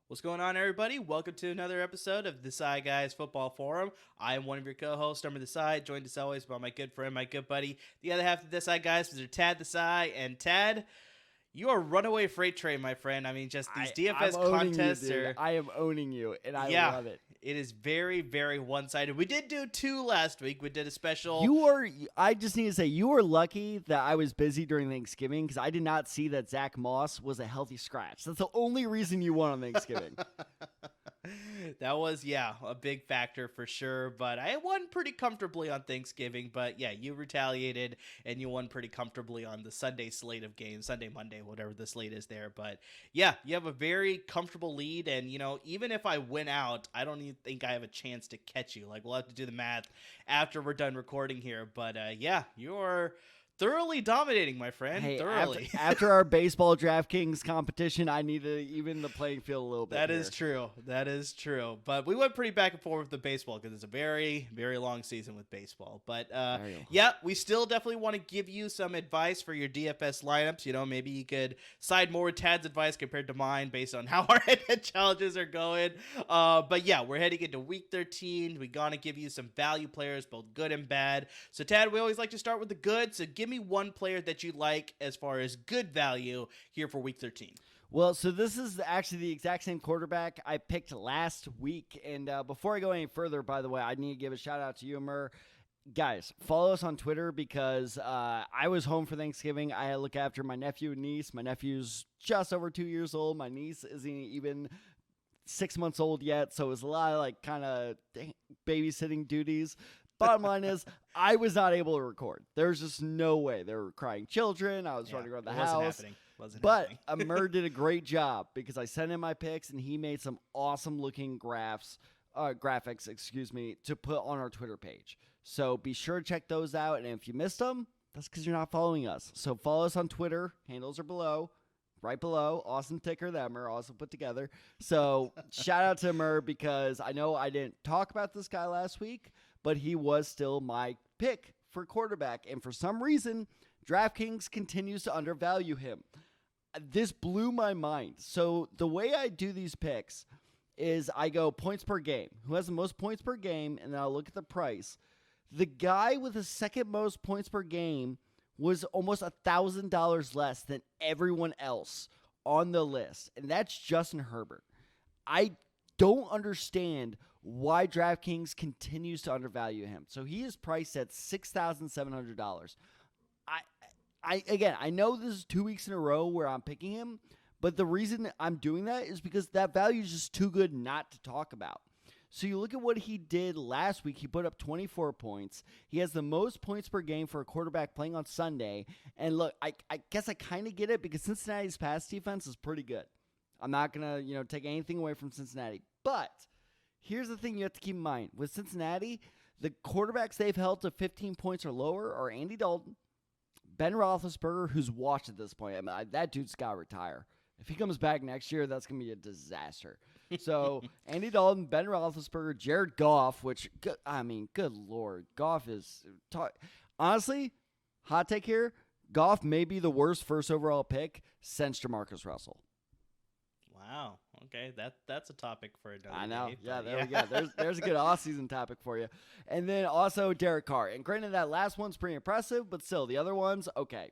What's going on, everybody? Welcome to another episode of Desai Guys Football Forum. I am one of your co-hosts, Herbert Desai, joined as always by my good friend, my good buddy, the other half of the Desai Guys, Mr. Tad Desai. And Tad, you are a runaway freight train, my friend. I mean, just these DFS contests are... I am owning you, and I love it. It is very, very one-sided. We did do two last week. We did a special... I just need to say, you were lucky that I was busy during Thanksgiving because I did not see that Zach Moss was a healthy scratch. That's the only reason you won on Thanksgiving. That was, a big factor for sure. But I won pretty comfortably on Thanksgiving. But yeah, you retaliated and you won pretty comfortably on the Sunday slate of games, Sunday, Monday, whatever the slate is there. But yeah, you have a very comfortable lead. And, even if I win out, I don't even think I have a chance to catch you. Like, we'll have to do the math after we're done recording here. But you're thoroughly dominating, my friend. Hey, thoroughly. After our baseball DraftKings competition, I need to even the playing field a little bit. That is true. That is true. But we went pretty back and forth with the baseball because it's a very, very long season with baseball. But we still definitely want to give you some advice for your DFS lineups. Maybe you could side more with Tad's advice compared to mine based on how our head-to-head challenges are going. But yeah, we're heading into week 13. We're going to give you some value players, both good and bad. So Tad, we always like to start with the good. So give me one player that you like as far as good value here for week 13. Well, so this is actually the exact same quarterback I picked last week. And before I go any further, by the way, I need to give a shout out to you, Amir. Guys, follow us on Twitter because I was home for Thanksgiving. I had to look after my nephew and niece. My nephew's just over 2 years old. My niece isn't even 6 months old yet. So it was a lot of kind of babysitting duties. Bottom line is, I was not able to record. There was just no way. There were crying children. I was running around the house. Wasn't but happening. Amir did a great job because I sent him my picks and he made some awesome looking graphics, to put on our Twitter page. So be sure to check those out. And if you missed them, that's because you're not following us. So follow us on Twitter. Handles are below. Right below, awesome ticker that Amir also put together. So shout out to Amir because I know I didn't talk about this guy last week, but he was still my pick for quarterback. And for some reason, DraftKings continues to undervalue him. This blew my mind. So the way I do these picks is I go points per game. Who has the most points per game? And then I'll look at the price. The guy with the second most points per game was almost $1,000 less than everyone else on the list. And that's Justin Herbert. I don't understand why DraftKings continues to undervalue him. So he is priced at $6,700. I know this is 2 weeks in a row where I'm picking him, but the reason I'm doing that is because that value is just too good not to talk about. So you look at what he did last week. He put up 24 points. He has the most points per game for a quarterback playing on Sunday. And look, I guess I kind of get it because Cincinnati's pass defense is pretty good. I'm not going to, take anything away from Cincinnati. But here's the thing you have to keep in mind. With Cincinnati, the quarterbacks they've held to 15 points or lower are Andy Dalton, Ben Roethlisberger, who's washed at this point. I mean, that dude's got to retire. If he comes back next year, that's going to be a disaster. So, Andy Dalton, Ben Roethlisberger, Jared Goff, which, good Lord. Goff is, honestly, hot take here, Goff may be the worst first overall pick since JaMarcus Russell. Wow. Okay, that's a topic for another I know. day, Yeah, there we go. There's a good off-season topic for you. And then also Derek Carr. And granted, that last one's pretty impressive, but still, the other ones, okay,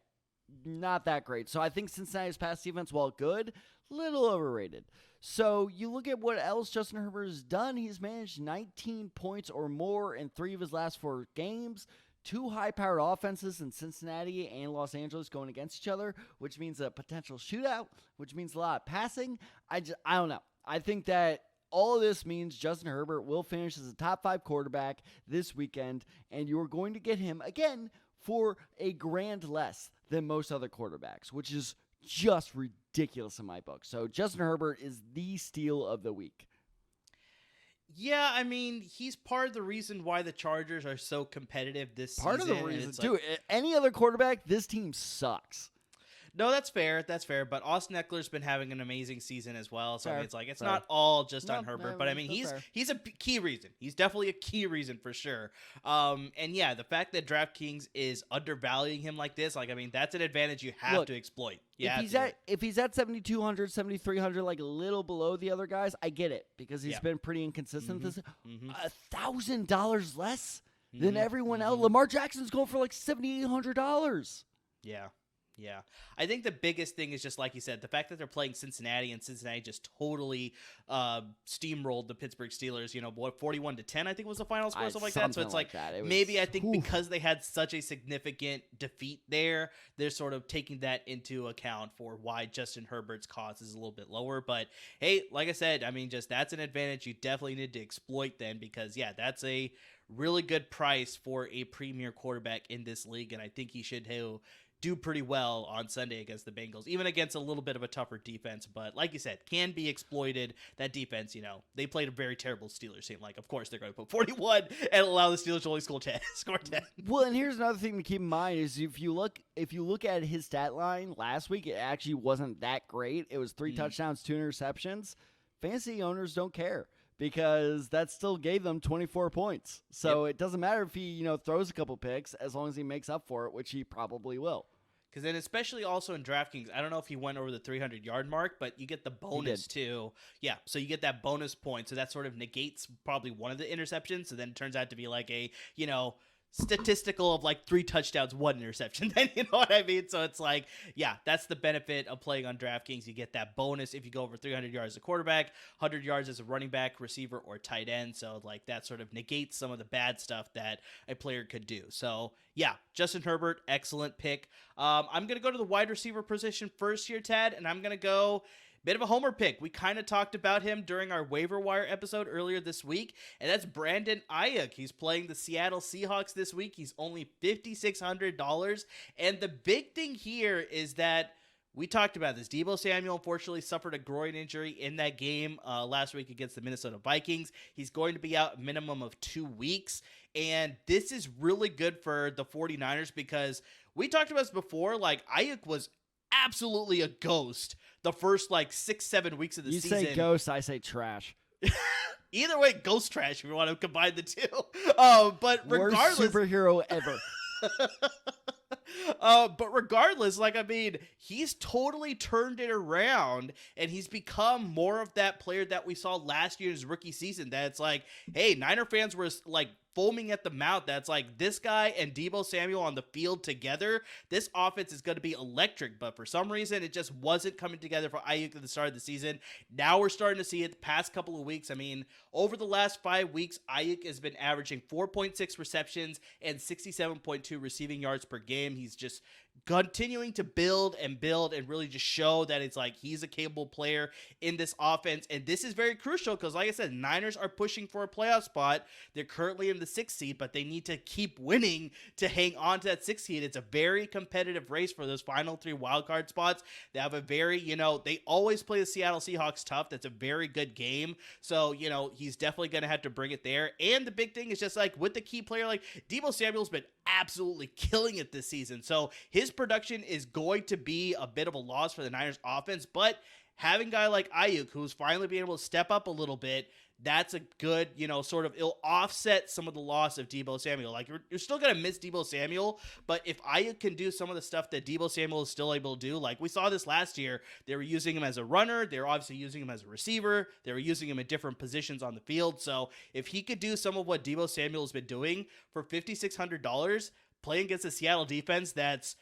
not that great. So I think Cincinnati's pass defense, while good, little overrated. So you look at what else Justin Herbert has done. He's managed 19 points or more in 3 of his last 4 games. 2 high-powered offenses in Cincinnati and Los Angeles going against each other, which means a potential shootout, which means a lot of passing. I don't know. I think that all of this means Justin Herbert will finish as a top 5 quarterback this weekend, and you're going to get him, again, for a grand less than most other quarterbacks, which is just ridiculous in my book. So Justin Herbert is the steal of the week. Yeah, I mean, he's part of the reason why the Chargers are so competitive this Part season. Part of the reason, too. Any other quarterback, this team sucks. No, that's fair. That's fair. But Austin Eckler's been having an amazing season as well. So I mean, it's Fair. not all just on No, Herbert. no, But I mean, that's he's a key reason. He's definitely a key reason for sure. And yeah, the fact that DraftKings is undervaluing him like this, like I mean, that's an advantage you have to exploit. If he's at 7,200, 7,300, like a little below the other guys, I get it because he's been pretty inconsistent. $1,000 less than everyone else. Lamar Jackson's going for like $7,800. Yeah. Yeah. I think the biggest thing is just like you said, the fact that they're playing Cincinnati and Cincinnati just totally steamrolled the Pittsburgh Steelers, 41-10, I think was the final score, something like that. So it's like maybe I think because they had such a significant defeat there, they're sort of taking that into account for why Justin Herbert's cost is a little bit lower. But hey, like I said, I mean, just that's an advantage you definitely need to exploit then because, yeah, that's a really good price for a premier quarterback in this league. And I think he should do pretty well on Sunday against the Bengals, even against a little bit of a tougher defense. But like you said, can be exploited. That defense, they played a very terrible Steelers team. Like, of course, they're going to put 41 and allow the Steelers to only score 10. Well, and here's another thing to keep in mind is if you look at his stat line last week, it actually wasn't that great. It was 3 touchdowns, 2 interceptions. Fantasy owners don't care, because that still gave them 24 points. So it doesn't matter if he, throws a couple picks as long as he makes up for it, which he probably will. Because then especially also in DraftKings, I don't know if he went over the 300-yard mark, but you get the bonus too. Yeah, so you get that bonus point. So that sort of negates probably one of the interceptions. So then it turns out to be like a, statistical of like 3 touchdowns, 1 interception. Then you know what I mean? So it's like, yeah, that's the benefit of playing on DraftKings. You get that bonus if you go over 300 yards as a quarterback, 100 yards as a running back, receiver, or tight end. So like that sort of negates some of the bad stuff that a player could do. So yeah, Justin Herbert, excellent pick. I'm going to go to the wide receiver position first here, Tad, and I'm going to go bit of a homer pick. We kind of talked about him during our waiver wire episode earlier this week, and that's Brandon Aiyuk. He's playing the Seattle Seahawks this week. He's only $5,600, and the big thing here is that we talked about this. Debo Samuel unfortunately suffered a groin injury in that game last week against the Minnesota Vikings. He's going to be out a minimum of 2 weeks, and this is really good for the 49ers because we talked about this before. Like, Aiyuk was absolutely a ghost the first 6-7 weeks of the season. You say ghost, I say trash. Either way, ghost trash if you want to combine the two. But regardless, worst superhero ever. But regardless, he's totally turned it around, and he's become more of that player that we saw last year's rookie season. That's like, hey, Niner fans were foaming at the mouth. That's like, this guy and Deebo Samuel on the field together, this offense is going to be electric. But for some reason, it just wasn't coming together for Aiyuk at the start of the season. Now we're starting to see it the past couple of weeks. I mean, over the last 5 weeks, Aiyuk has been averaging 4.6 receptions and 67.2 receiving yards per game. He's just continuing to build and really just show that it's like he's a capable player in this offense. And this is very crucial because, like I said, Niners are pushing for a playoff spot. They're currently in the 6th seed, but they need to keep winning to hang on to that 6th seed. It's a very competitive race for those final 3 wildcard spots. They have a very, they always play the Seattle Seahawks tough. That's a very good game. So, he's definitely going to have to bring it there. And the big thing is just with the key player, Deebo Samuel's been absolutely killing it this season. So his production is going to be a bit of a loss for the Niners offense, but having a guy like Aiyuk, who's finally being able to step up a little bit, that's a good, it'll offset some of the loss of Deebo Samuel. You're still going to miss Deebo Samuel, but if Aiyuk can do some of the stuff that Deebo Samuel is still able to do, we saw this last year, they were using him as a runner, they were obviously using him as a receiver, they were using him in different positions on the field. So if he could do some of what Deebo Samuel has been doing for $5,600, playing against a Seattle defense that's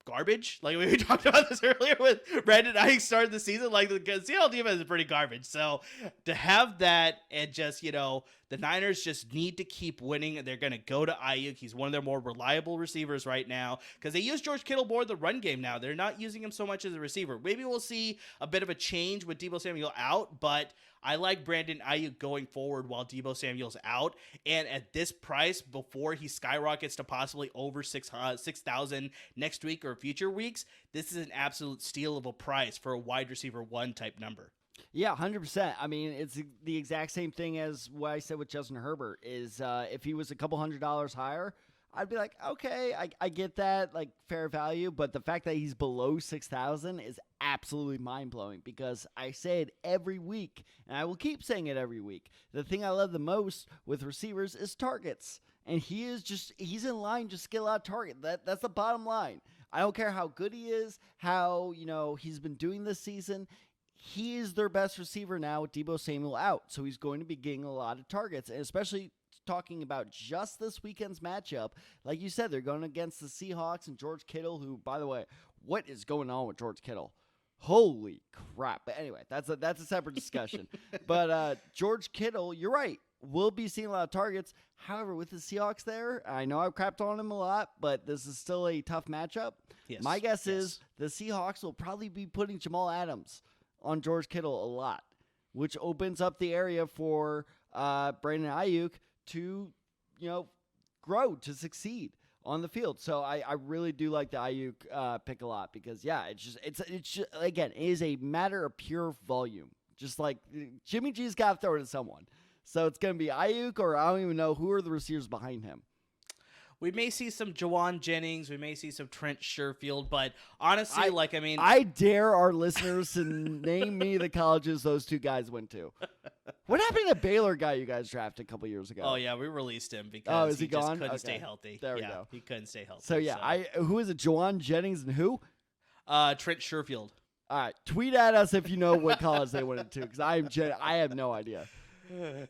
garbage. We talked about this earlier with Brandon Aiyuk started the season. The Seattle defense is pretty garbage. So to have that and just, the Niners just need to keep winning. They're going to go to Aiyuk. He's one of their more reliable receivers right now because they use George Kittle more in the run game now. They're not using him so much as a receiver. Maybe we'll see a bit of a change with Deebo Samuel out, but I like Brandon Aiyuk going forward while Deebo Samuel's out. And at this price, before he skyrockets to possibly over 6,000 next week or future weeks, this is an absolute steal of a price for a wide receiver 1 type number. Yeah, 100%. I mean, it's the exact same thing as what I said with Justin Herbert is if he was a couple $100 higher, I'd be like, okay, I get that, like, fair value, but the fact that he's below 6,000 is absolutely mind-blowing because I say it every week, and I will keep saying it every week. The thing I love the most with receivers is targets, and he's in line just to get a lot of target. That's the bottom line. I don't care how good he is, how, he's been doing this season. He is their best receiver now with Deebo Samuel out, so he's going to be getting a lot of targets, and especially talking about just this weekend's matchup. Like you said, they're going against the Seahawks and George Kittle, who, by the way, what is going on with George Kittle? Holy crap. But anyway, that's a separate discussion. But George Kittle, you're right, we'll be seeing a lot of targets. However, with the Seahawks there, I know I've crapped on him a lot, but this is still a tough matchup. Yes. My guess is the Seahawks will probably be putting Jamal Adams on George Kittle a lot, which opens up the area for Brandon Aiyuk to, grow, to succeed on the field. So I really do like the Aiyuk pick a lot because, it's just, again, it is a matter of pure volume. Just like Jimmy G's got to throw it to someone. So it's going to be Aiyuk, or I don't even know who are the receivers behind him. We may see some Jawan Jennings. We may see some Trent Sherfield. But honestly, I dare our listeners to name me the colleges those two guys went to. What happened to the Baylor guy you guys drafted a couple years ago? Oh, yeah, we released him because is he just gone? couldn't stay healthy. There we go. He couldn't stay healthy. So, who is it? Jawan Jennings and who? Trent Sherfield. All right, tweet at us if you know what college they went into because I have no idea.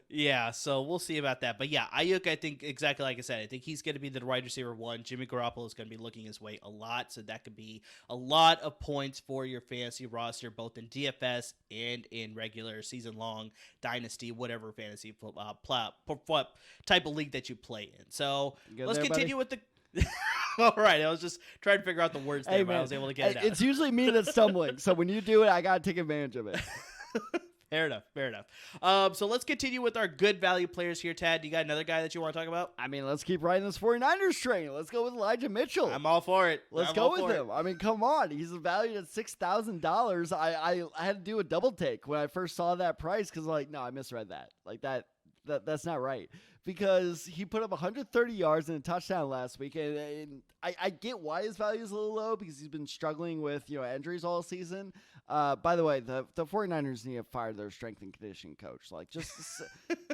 Yeah, so we'll see about that. But yeah, Aiyuk, I think exactly like I said, I think he's going to be the wide receiver one. Jimmy Garoppolo is going to be looking his way a lot, so that could be a lot of points for your fantasy roster, both in DFS and in regular season-long dynasty, whatever fantasy type of league that you play in. So let's continue with the. All right, I was just trying to figure out the words there, but I was able to get it out. It's usually me that's stumbling, so when you do it, I got to take advantage of it. Fair enough. So let's continue with our good value players here, Tad. Do you got another guy that you want to talk about? I mean, let's keep riding this 49ers train. Let's go with Elijah Mitchell. I'm all for it. Let's go with him. I mean, come on. He's valued at $6,000. I had to do a double take when I first saw that price because, no, I misread that. That's not right. Because he put up 130 yards and a touchdown last week, and I get why his value is a little low because he's been struggling with injuries all season. By the way, the 49ers need to fire their strength and conditioning coach. Just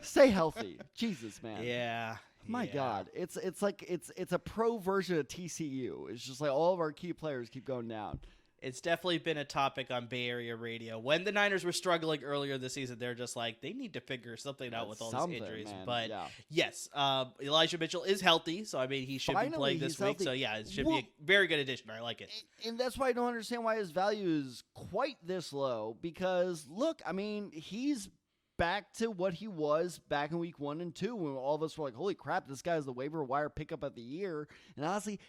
stay healthy. Jesus, man. Yeah. My God, it's a pro version of TCU. It's just like all of our key players keep going down. It's definitely been a topic on Bay Area radio. When the Niners were struggling earlier this season, they're just like, they need to figure something out with all these injuries. Man. But yeah. Yes, Elijah Mitchell is healthy, so I mean, he should be playing this week. Healthy. So yeah, it should be a very good addition. I like it. And that's why I don't understand why his value is quite this low. Because look, I mean, he's back to what he was back in week 1 and 2 when all of us were like, holy crap, this guy's the waiver wire pickup of the year. And honestly,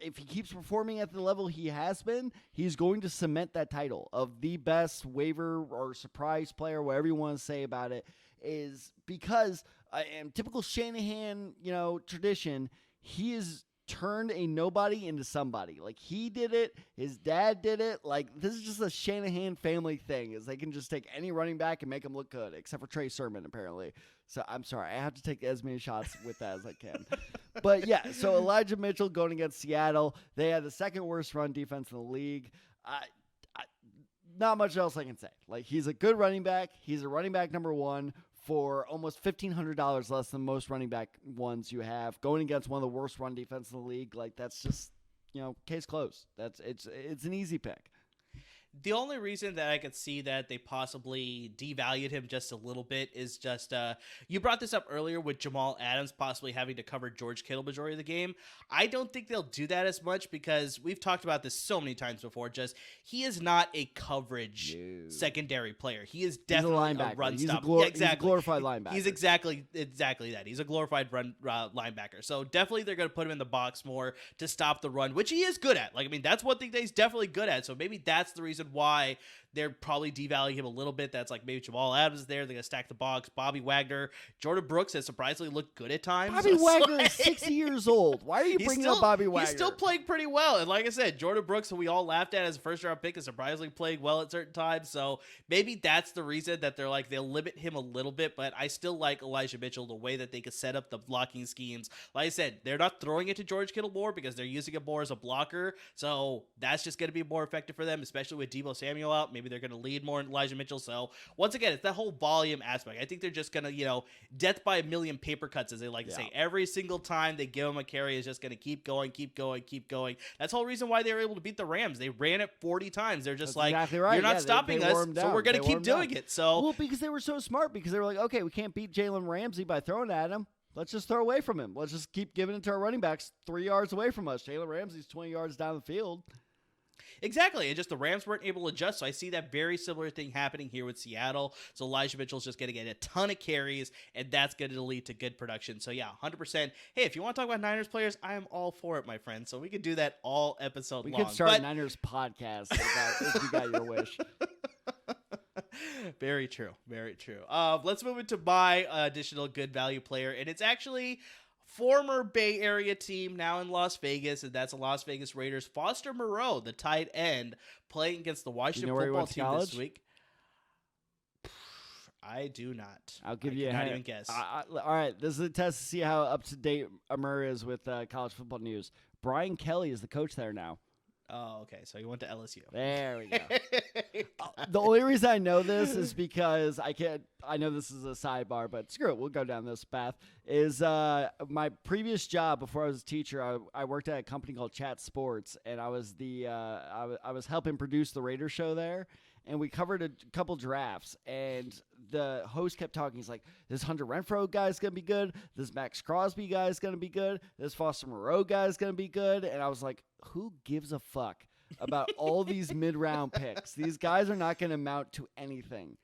if he keeps performing at the level he has been, he's going to cement that title of the best waiver or surprise player, whatever you want to say about it, is because in typical Shanahan, tradition, he is turned a nobody into somebody. He did it, his dad did it. This is just a Shanahan family thing, is they can just take any running back and make him look good, except for Trey Sermon, apparently. So I'm sorry, I have to take as many shots with that as I can. But yeah, so Elijah Mitchell going against Seattle. They had the second worst run defense in the league. Not much else I can say. He's a good running back. He's a running back number 1 for almost $1,500 less than most running back ones you have, going against one of the worst run defense in the league. That's just, case closed. It's an easy pick. The only reason that I could see that they possibly devalued him just a little bit is just, you brought this up earlier with Jamal Adams possibly having to cover George Kittle majority of the game. I don't think they'll do that as much because we've talked about this so many times before. He is not a coverage secondary player. He is definitely a run stop. He's a glorified linebacker. He's exactly that. He's a glorified run linebacker. So definitely they're going to put him in the box more to stop the run, which he is good at. That's one thing that he's definitely good at. So maybe that's the reason reason why they're probably devaluing him a little bit. That's like maybe Jamal Adams is there. They're going to stack the box. Bobby Wagner. Jordan Brooks has surprisingly looked good at times. Bobby Wagner is 60 years old. Why are you bringing up Bobby Wagner? He's still playing pretty well. And like I said, Jordan Brooks, who we all laughed at as a first-round pick, is surprisingly playing well at certain times. So maybe that's the reason that they're like, they'll limit him a little bit. But I still like Elijah Mitchell, the way that they could set up the blocking schemes. Like I said, they're not throwing it to George Kittle more because they're using him more as a blocker. So that's just going to be more effective for them, especially with Deebo Samuel out. Maybe they're going to lead more in Elijah Mitchell. So once again, it's that whole volume aspect. I think they're just going to, death by a million paper cuts, as they like to say. Every single time they give him a carry is just going to keep going, keep going, keep going. That's the whole reason why they were able to beat the Rams. They ran it 40 times. They're just exactly right. You're not stopping us, so we're going to keep doing it. So well, because they were so smart, because they were like, okay, we can't beat Jalen Ramsey by throwing at him. Let's just throw away from him. Let's just keep giving it to our running backs 3 yards away from us. Jalen Ramsey's 20 yards down the field. Exactly. And just the Rams weren't able to adjust. So I see that very similar thing happening here with Seattle. So Elijah Mitchell's just going to get a ton of carries, and that's going to lead to good production. So yeah, 100%. Hey, if you want to talk about Niners players, I am all for it, my friend. So we could do that all episode long. We could start a Niners podcast if you got your wish. Very true. Very true. Let's move into my additional good value player, and it's actually former Bay Area team now in Las Vegas, and that's the Las Vegas Raiders. Foster Moreau, the tight end, playing against the Washington football team this week. I do not. I'll give you a not hint. even guess. All right, this is a test to see how up to date Amur is with college football news. Brian Kelly is the coach there now. Oh, okay. So he went to LSU. There we go. The only reason I know this is because I know this is a sidebar, but screw it. We'll go down this path. Is my previous job before I was a teacher, I worked at a company called Chat Sports, and I was I was helping produce the Raiders show there. And we covered a couple drafts, and the host kept talking. He's like, this Hunter Renfrow guy's going to be good. This Max Crosby guy's going to be good. This Foster Moreau guy's going to be good. And I was like, who gives a fuck about all these mid-round picks? These guys are not going to amount to anything.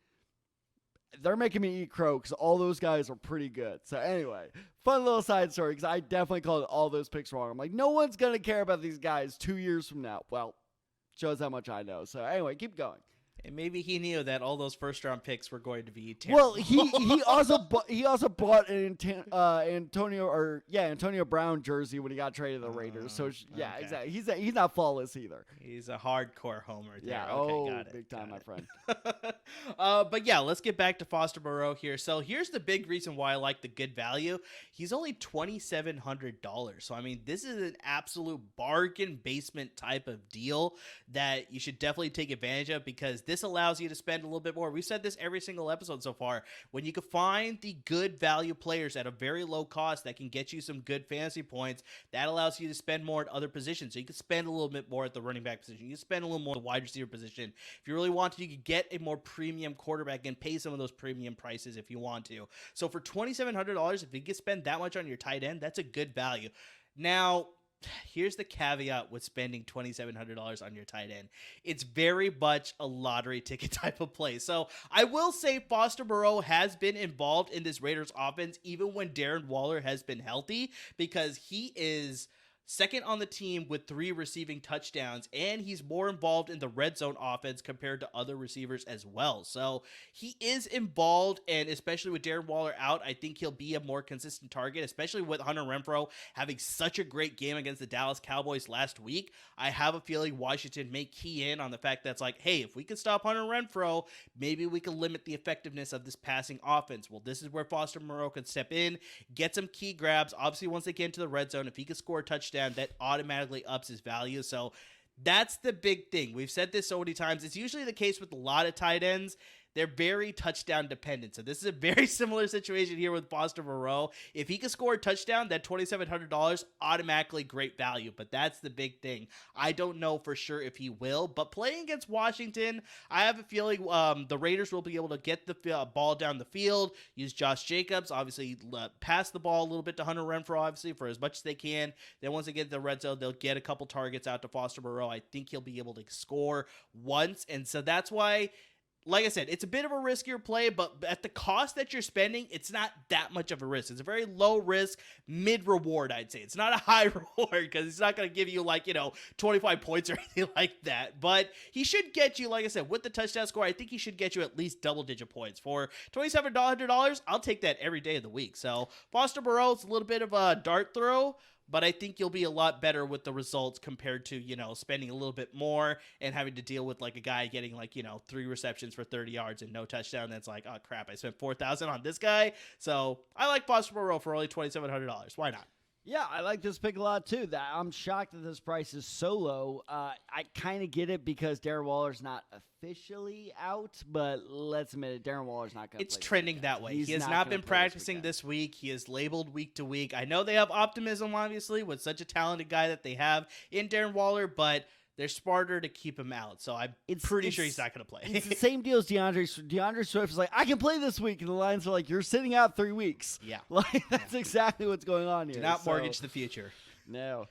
They're making me eat crow because all those guys are pretty good. So anyway, fun little side story, because I definitely called all those picks wrong. I'm like, no one's going to care about these guys 2 years from now. Well, shows how much I know. So anyway, keep going. And maybe he knew that all those first-round picks were going to be terrible. Well, he also bought an Antonio Brown jersey when he got traded to the Raiders. So yeah, okay. Exactly. He's not flawless either. He's a hardcore homer. There. Yeah. Okay, got it. Big time, my friend. But yeah, let's get back to Foster Moreau here. So here's the big reason why I like the good value. He's only $2,700. So I mean, this is an absolute bargain basement type of deal that you should definitely take advantage of, because this allows you to spend a little bit more. We've said this every single episode so far. When you can find the good value players at a very low cost that can get you some good fantasy points, that allows you to spend more at other positions. So you can spend a little bit more at the running back position. You can spend a little more at the wide receiver position. If you really want to, you could get a more premium quarterback and pay some of those premium prices if you want to. So for $2,700, if you can spend that much on your tight end, that's a good value. Now, here's the caveat with spending $2,700 on your tight end. It's very much a lottery ticket type of play. So I will say Foster Moreau has been involved in this Raiders offense even when Daryl Waller has been healthy, because he is second on the team with 3 receiving touchdowns, and he's more involved in the red zone offense compared to other receivers as well. So he is involved, and especially with Darren Waller out, I think he'll be a more consistent target, especially with Hunter Renfrow having such a great game against the Dallas Cowboys last week. I have a feeling Washington may key in on the fact that's like, hey, if we can stop Hunter Renfrow, maybe we can limit the effectiveness of this passing offense. Well, this is where Foster Moreau can step in, get some key grabs. Obviously, once they get into the red zone, if he can score a touchdown, that automatically ups his value. So that's the big thing. We've said this so many times. It's usually the case with a lot of tight ends. They're very touchdown dependent. So this is a very similar situation here with Foster Moreau. If he can score a touchdown, that $2,700 automatically great value. But that's the big thing. I don't know for sure if he will. But playing against Washington, I have a feeling the Raiders will be able to get the ball down the field, use Josh Jacobs, obviously pass the ball a little bit to Hunter Renfrow, obviously, for as much as they can. Then once they get to the red zone, they'll get a couple targets out to Foster Moreau. I think he'll be able to score once. And so that's why, like I said, it's a bit of a riskier play, but at the cost that you're spending, it's not that much of a risk. It's a very low risk, mid reward, I'd say. It's not a high reward because it's not going to give you 25 points or anything like that. But he should get you, like I said, with the touchdown score, I think he should get you at least double-digit points. For $2,700, I'll take that every day of the week. So Foster Moreau, it's a little bit of a dart throw, but I think you'll be a lot better with the results compared to, spending a little bit more and having to deal with a guy getting 3 receptions for 30 yards and no touchdown. That's like, oh crap, I spent $4,000 on this guy. So I like Foster Moreau for only $2,700. Why not? Yeah, I like this pick a lot too. I'm shocked that this price is so low. I kind of get it because Daryl Waller's not officially out, but let's admit it, Daryl Waller's not going to play. It's trending that way. He has not been practicing this week. He is labeled week to week. I know they have optimism, obviously, with such a talented guy that they have in Darren Waller, but they're smarter to keep him out. So I'm pretty sure he's not going to play. It's the same deal as DeAndre Swift is like, I can play this week. And the Lions are like, you're sitting out 3 weeks. Yeah. That's exactly what's going on here. Do not mortgage the future. No.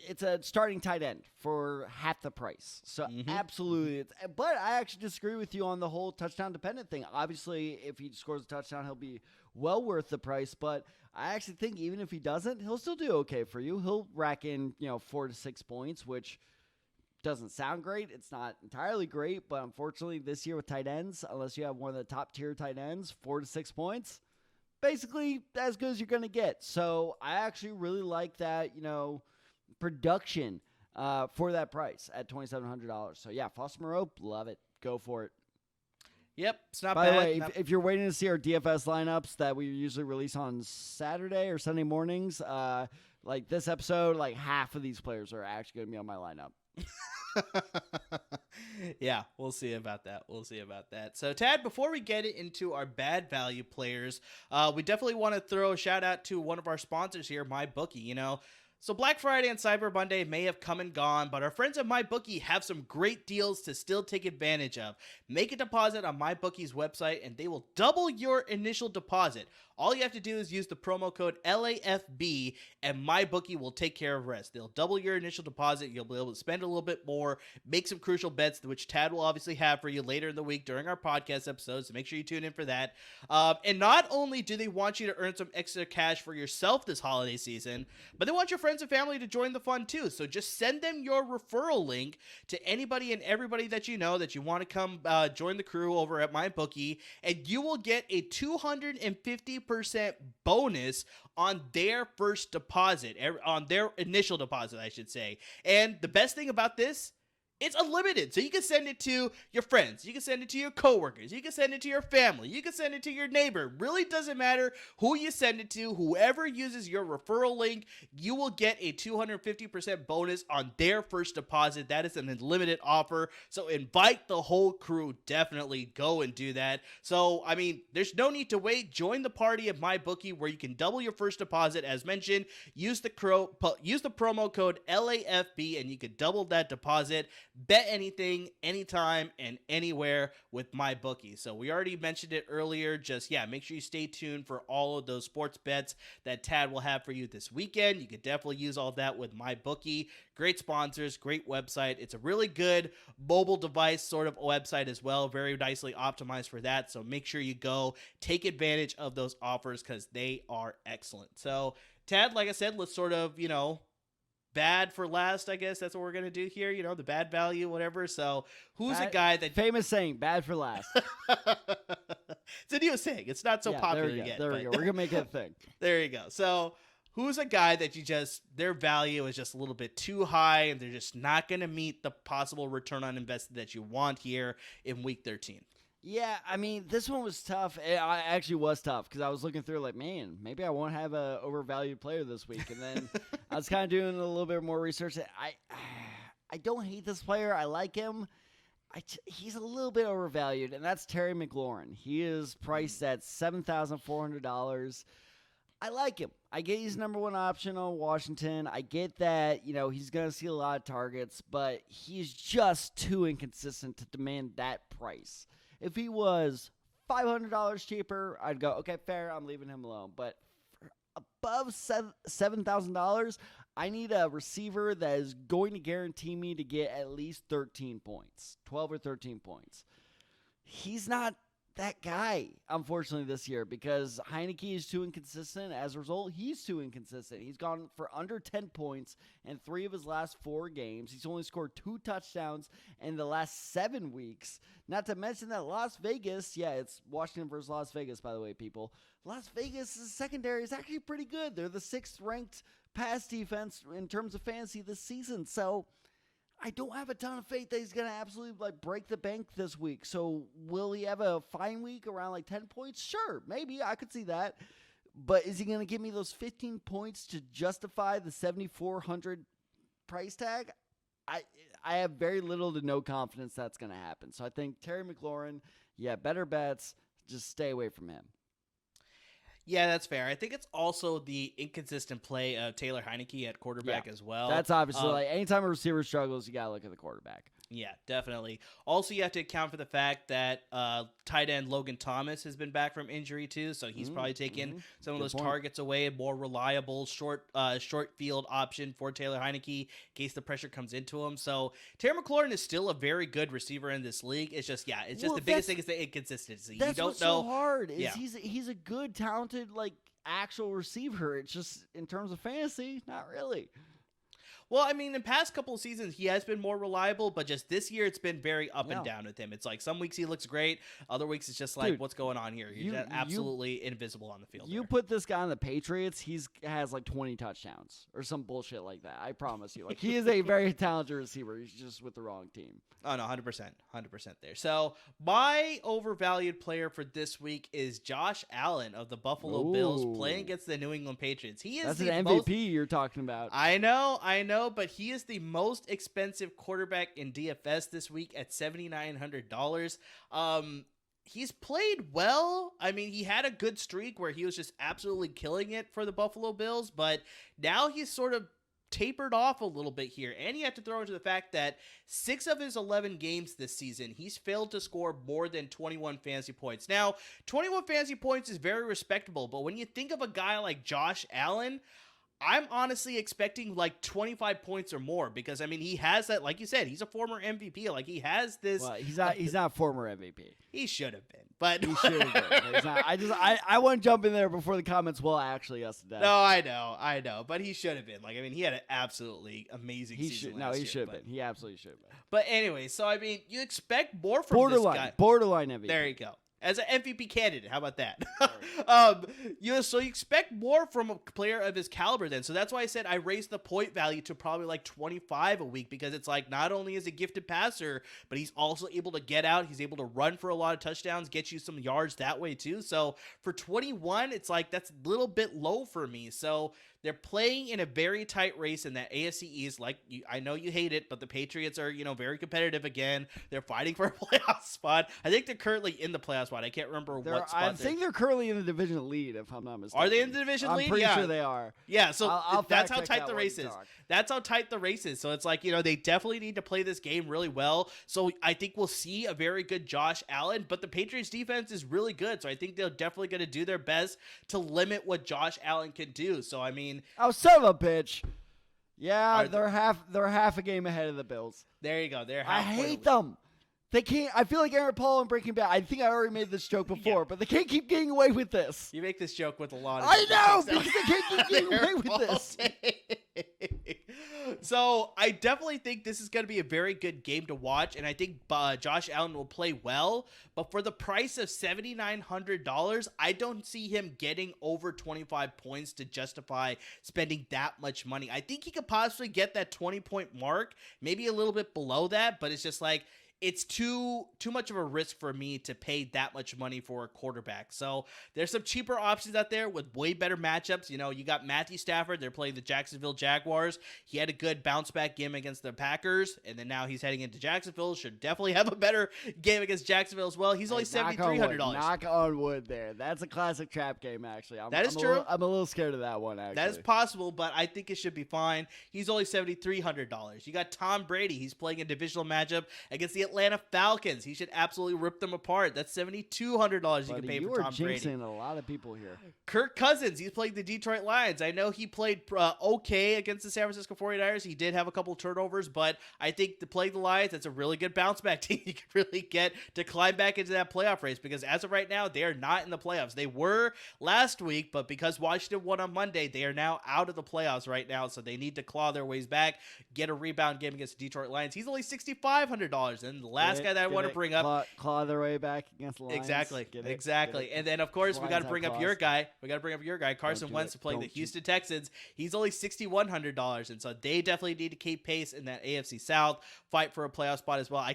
It's a starting tight end for half the price. So absolutely. But I actually disagree with you on the whole touchdown dependent thing. Obviously, if he scores a touchdown, he'll be well worth the price. But I actually think even if he doesn't, he'll still do okay for you. He'll rack in, 4 to 6 points, which doesn't sound great. It's not entirely great. But unfortunately, this year with tight ends, unless you have one of the top tier tight ends, 4 to 6 points, basically as good as you're going to get. So I actually really like that, production for that price at $2,700. So yeah, Foster Moreau, love it. Go for it. Yep, it's not bad. By the way, if you're waiting to see our DFS lineups that we usually release on Saturday or Sunday mornings, like this episode, like half of these players are actually going to be on my lineup. Yeah, we'll see about that. So, Tad, before we get into our bad value players, we definitely want to throw a shout out to one of our sponsors here, MyBookie. So Black Friday and Cyber Monday may have come and gone, but our friends at MyBookie have some great deals to still take advantage of. Make a deposit on MyBookie's website and they will double your initial deposit. All you have to do is use the promo code LAFB and MyBookie will take care of the rest. They'll double your initial deposit. You'll be able to spend a little bit more, make some crucial bets, which Tad will obviously have for you later in the week during our podcast episodes, so make sure you tune in for that. And not only do they want you to earn some extra cash for yourself this holiday season, but they want your friends and family to join the fun too. So just send them your referral link to anybody and everybody that you know that you want to come join the crew over at MyBookie, and you will get a 250% bonus on their first deposit, on their initial deposit, I should say. And the best thing about this, it's unlimited. So you can send it to your friends. You can send it to your coworkers. You can send it to your family. You can send it to your neighbor. Really doesn't matter who you send it to. Whoever uses your referral link, you will get a 250% bonus on their first deposit. That is an unlimited offer. So invite the whole crew. Definitely go and do that. So, there's no need to wait. Join the party at MyBookie where you can double your first deposit. As mentioned, use the promo code LAFB and you can double that deposit. Bet anything, anytime, and anywhere with MyBookie. So we already mentioned it earlier. Just, make sure you stay tuned for all of those sports bets that Tad will have for you this weekend. You could definitely use all that with MyBookie. Great sponsors, great website. It's a really good mobile device sort of website as well. Very nicely optimized for that. So make sure you go take advantage of those offers because they are excellent. So, Tad, like I said, let's sort of, bad for last, I guess that's what we're gonna do here. The bad value, whatever. So, who's a guy that famous saying, "Bad for last"? It's a new saying. It's not so popular yet. There we go. We're gonna make it a thing. There you go. So, who's a guy that their value is just a little bit too high, and they're just not gonna meet the possible return on invested that you want here in Week 13? Yeah, this one was tough. It actually was tough because I was looking through like, man, maybe I won't have a overvalued player this week. And then I was kind of doing a little bit more research. I don't hate this player. I like him. He's a little bit overvalued, and that's Terry McLaurin. He is priced at $7,400. I like him. I get he's number one option on Washington. I get that, he's going to see a lot of targets, but he's just too inconsistent to demand that price. If he was $500 cheaper, I'd go, okay, fair, I'm leaving him alone. But above $7,000, I need a receiver that is going to guarantee me to get at least 13 points, 12 or 13 points. He's not that guy, unfortunately, this year because Heineke is too inconsistent. As a result, he's too inconsistent. He's gone for under 10 points in 3 of his last 4 games. He's only scored 2 touchdowns in the last 7 weeks. Not to mention that Las Vegas, it's Washington versus Las Vegas, by the way, people. Las Vegas' secondary is actually pretty good. They're the 6th ranked pass defense in terms of fantasy this season. So I don't have a ton of faith that he's going to absolutely break the bank this week. So will he have a fine week around 10 points? Sure, maybe. I could see that. But is he going to give me those 15 points to justify the $7,400 price tag? I have very little to no confidence that's going to happen. So I think Terry McLaurin, better bets. Just stay away from him. Yeah, that's fair. I think it's also the inconsistent play of Taylor Heineke at quarterback as well. That's obviously anytime a receiver struggles, you got to look at the quarterback. Yeah, definitely. Also, you have to account for the fact that tight end Logan Thomas has been back from injury too, so he's probably taken some of those targets away. A more reliable short field option for Taylor Heineke in case the pressure comes into him. So Terry McLaurin is still a very good receiver in this league. It's just the biggest thing is the inconsistency. That's you don't what's know. So hard. He's a good, talented actual receiver. It's just in terms of fantasy, not really. Well, I mean, in past couple of seasons, he has been more reliable, but just this year, it's been very up and down with him. It's some weeks he looks great. Other weeks, it's just what's going on here? He's absolutely invisible on the field. You put this guy on the Patriots, he has 20 touchdowns or some bullshit like that. I promise you. He is a very talented receiver. He's just with the wrong team. Oh, no, 100%. 100% there. So, my overvalued player for this week is Josh Allen of the Buffalo Bills playing against the New England Patriots. That's an MVP you're talking about. I know, but he is the most expensive quarterback in DFS this week at $7,900. He's played well. I mean, he had a good streak where he was just absolutely killing it for the Buffalo Bills, but now he's sort of tapered off a little bit here. And you have to throw into the fact that 6 of his 11 games this season, he's failed to score more than 21 fantasy points. Now, 21 fantasy points is very respectable, but when you think of a guy like Josh Allen, I'm honestly expecting 25 points or more because, I mean, he has that, like you said, he's a former MVP. He has this. Well, he's not former MVP. He should have been, but he should have been. He's not. I want to jump in there before the comments. Well, actually, yes, to that. No, I know, but he should have been. He had an absolutely amazing season. He should have been. He absolutely should have been. But anyway, so I mean, you expect more from this guy. Borderline MVP. There you go. As an MVP candidate, how about that? So you expect more from a player of his caliber then. So that's why I said I raised the point value to probably 25 a week because it's not only is a gifted passer, but he's also able to get out. He's able to run for a lot of touchdowns, get you some yards that way too. So for 21, it's that's a little bit low for me. So they're playing in a very tight race in that AFC East. I know you hate it, but the Patriots are, very competitive again. They're fighting for a playoff spot. I think they're currently in the playoff spot. I can't remember what spot. I think they're currently in the division lead, if I'm not mistaken. Are they in the division lead? I'm pretty sure they are. Yeah, so that's how tight the race is. That's how tight the race is. So it's they definitely need to play this game really well. So I think we'll see a very good Josh Allen, but the Patriots defense is really good. So I think they're definitely going to do their best to limit what Josh Allen can do. So I mean, oh, son of a bitch. Yeah, they're half a game ahead of the Bills. There you go. I hate them. They can't. I feel like Aaron Paul and Breaking Bad. I think I already made this joke before, but they can't keep getting away with this. You make this joke with a lot of. I know because they can't keep getting away with this. So I definitely think this is going to be a very good game to watch, and I think Josh Allen will play well. But for the price of $7,900, I don't see him getting over 25 points to justify spending that much money. I think he could possibly get that 20-point mark, maybe a little bit below that, but it's just it's too much of a risk for me to pay that much money for a quarterback. So there's some cheaper options out there with way better matchups. You got Matthew Stafford. They're playing the Jacksonville Jaguars. He had a good bounce back game against the Packers, and then now he's heading into Jacksonville. Should definitely have a better game against Jacksonville as well. He's only $7,300. Knock on wood there. That's a classic trap game, actually. That is true. I'm a little scared of that one, actually. That is possible, but I think it should be fine. He's only $7,300. You got Tom Brady. He's playing a divisional matchup against the Atlanta Falcons. He should absolutely rip them apart. That's $7,200 you can pay for Tom Brady. You are jinxing a lot of people here. Kirk Cousins, he's playing the Detroit Lions. I know he played okay against the San Francisco 49ers. He did have a couple turnovers, but I think to play the Lions, that's a really good bounce back team you can really get to climb back into that playoff race, because as of right now, they are not in the playoffs. They were last week, but because Washington won on Monday, they are now out of the playoffs right now, so they need to claw their ways back, get a rebound game against the Detroit Lions. He's only $6,500. And the last guy that I want to bring up, claw their way back against the Lions. Exactly. And then of course we got to bring up your guy. Carson Wentz, to play the Houston Texans. He's only $6,100, and so they definitely need to keep pace in that AFC South, fight for a playoff spot as well. I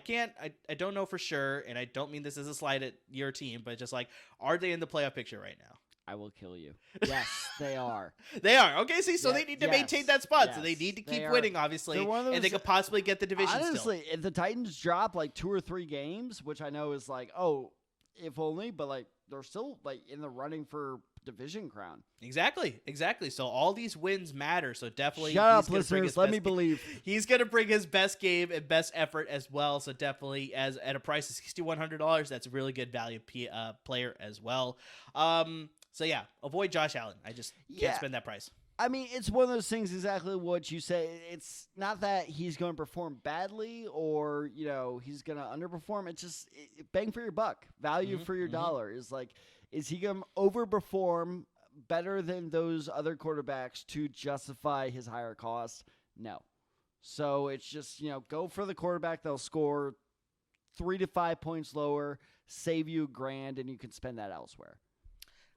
don't know for sure, and I don't mean this as a slight at your team, but just like, are they in the playoff picture right now? I will kill you. Yes, they are. They are. Okay, see, so they need to maintain that spot. So they need to keep winning, obviously, and they could possibly get the division honestly, if the Titans drop like 2 or 3 games, which I know is like, oh, if only, but like they're still like in the running for division crown. Exactly. So all these wins matter. So definitely, shut up, listeners. Let me believe he's going to bring his best game and best effort as well. So definitely, as at a price of $6,100, that's a really good value player as well. So yeah, avoid Josh Allen. I just can't spend that price. I mean, it's one of those things, exactly what you say. It's not that he's going to perform badly or, he's going to underperform. It's just bang for your buck, value for your dollar. Is like, is he going to overperform better than those other quarterbacks to justify his higher cost? No. So it's just, go for the quarterback that'll score 3 to 5 points lower, save you $1,000, and you can spend that elsewhere.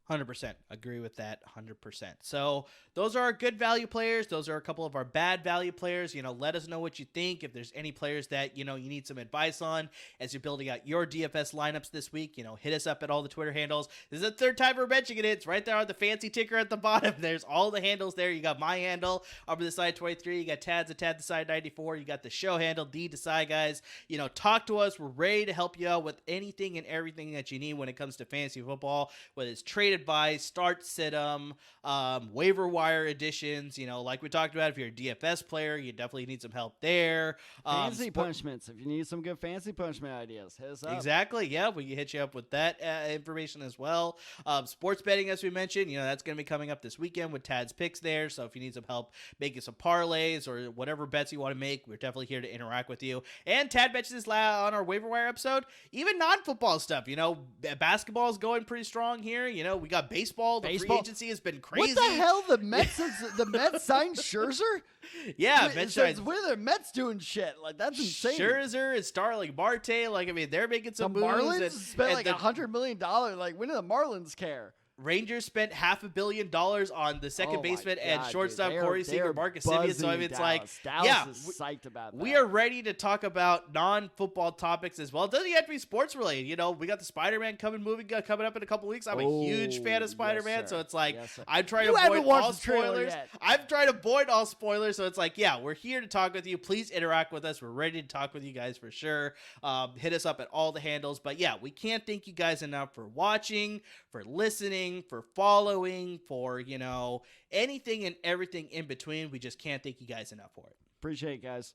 100%. Agree with that 100%. So those are our good value players. Those are a couple of our bad value players. Let us know what you think. If there's any players that, you need some advice on as you're building out your DFS lineups this week, hit us up at all the Twitter handles. This is the third time we're mentioning it. It's right there on the fancy ticker at the bottom. There's all the handles there. You got my handle, Over the Side 23. You got Tad's at Tad Desai 94. You got the show handle, the Desai Guys. Talk to us. We're ready to help you out with anything and everything that you need when it comes to fantasy football, whether it's traded by, start sit-em, waiver wire additions. Like we talked about, if you're a DFS player, you definitely need some help there. Fancy punishments. If you need some good fancy punishment ideas, hit us up. Exactly. Yeah, we can hit you up with that information as well. Sports betting, as we mentioned, that's going to be coming up this weekend with Tad's picks there. So if you need some help making some parlays or whatever bets you want to make, we're definitely here to interact with you. And Tad mentioned this on our waiver wire episode, even non-football stuff. Basketball is going pretty strong here. We got baseball. The free agency has been crazy. What the hell? The Mets signed Scherzer? Yeah, what are the Mets doing shit? Like, that's insane. Scherzer is Starling Marte. Like, I mean, they're making some moves. Marlins spent like $100 million. Like, when do the Marlins care? Rangers spent $500 million on the second baseman and shortstop Corey Seager, Marcus Simeon. So I mean, it's like, Dallas is psyched about that. We are ready to talk about non-football topics as well. It doesn't have to be sports related. We got the Spider-Man coming up in a couple weeks. I'm a huge fan of Spider-Man, so it's like I'm trying to avoid all spoilers. I'm trying to avoid all spoilers, so it's like, we're here to talk with you. Please interact with us. We're ready to talk with you guys for sure. Hit us up at all the handles. But we can't thank you guys enough for watching, for listening, for following, for anything and everything in between. We just can't thank you guys enough for it. Appreciate it, guys.